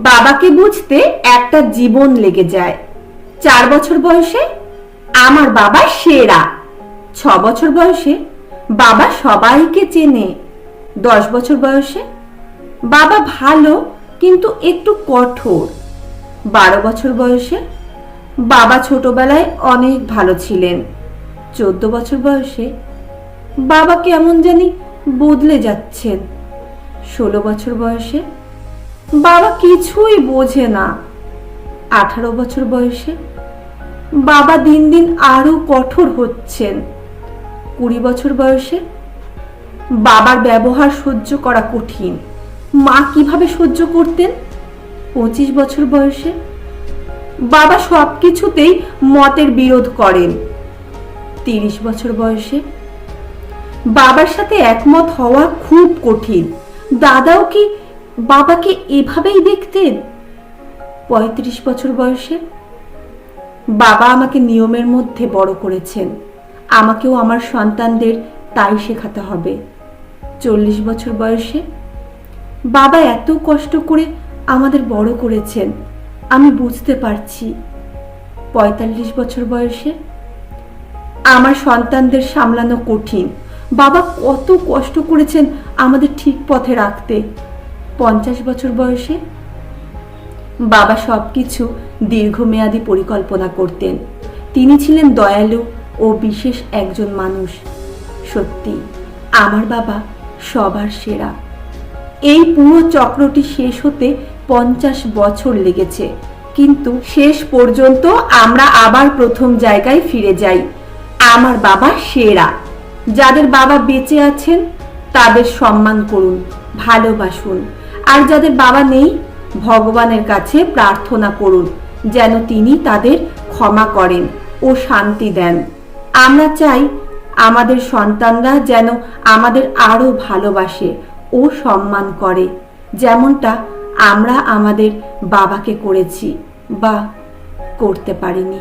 বাবাকে বুঝতে একটা জীবন লেগে যায়। 4 বছর বয়সে আমার বাবা সেরা। 6 বছর বয়সে বাবা সবাইকে চেনে। 10 বছর বয়সে বাবা ভালো কিন্তু একটু কঠোর। 12 বছর বয়সে বাবা ছোটবেলায় অনেক ভালো ছিলেন। 14 বছর বয়সে বাবা কেমন জানি বদলে যাচ্ছেন। 16 বছর বয়সে বাবা কিছুই বোঝে না। 18 বছর বয়সে বাবা দিন দিন আরো কঠোর হচ্ছেন। 20 বছর বয়সে বাবার ব্যবহার সহ্য করা কঠিন। মা কিভাবে সহ্য করতেন? 25 বছর বয়সে বাবা সবকিছুতেই মতের বিরোধ করেন। 30 বছর বয়সে বাবার সাথে একমত হওয়া খুব কঠিন। দাদাও কি বাবাকে এভাবেই দেখতেন? 35 বছর বয়সে বাবা আমাকে নিয়মের মধ্যে বড় করেছেন। আমাকেও আমার সন্তানদের তাই শেখাতে হবে। 40 বছর বয়সে বাবা এত কষ্ট করে আমাদের বড় করেছেন, আমি বুঝতে পারছি। 45 বছর বয়সে আমার সন্তানদের সামলানো কঠিন। বাবা কত কষ্ট করেছেন আমাদের ঠিক পথে রাখতে। 50 বছর বয়সে বাবা সবকিছু দীর্ঘমেয়াদী পরিকল্পনা করতেন। তিনি ছিলেন দয়ালু ও বিশেষ একজন মানুষ। সত্যি আমার বাবা সবার সেরা। এই পুরো চক্রটি শেষ হতে 50 বছর লেগেছে, কিন্তু শেষ পর্যন্ত আমরা আবার প্রথম জায়গায় ফিরে যাই। আমার বাবা সেরা। যাদের বাবা বেঁচে আছেন তাদের সম্মান করুন, ভালোবাসুন। আর যাদের বাবা নেই, ভগবানের কাছে প্রার্থনা করুন যেন তিনি তাদের ক্ষমা করেন ও শান্তি দেন। আমরা চাই আমাদের সন্তানরা যেন আমাদের আরো ভালোবাসে ও সম্মান করে, যেমনটা আমরা আমাদের বাবাকে করেছি বা করতে পারিনি।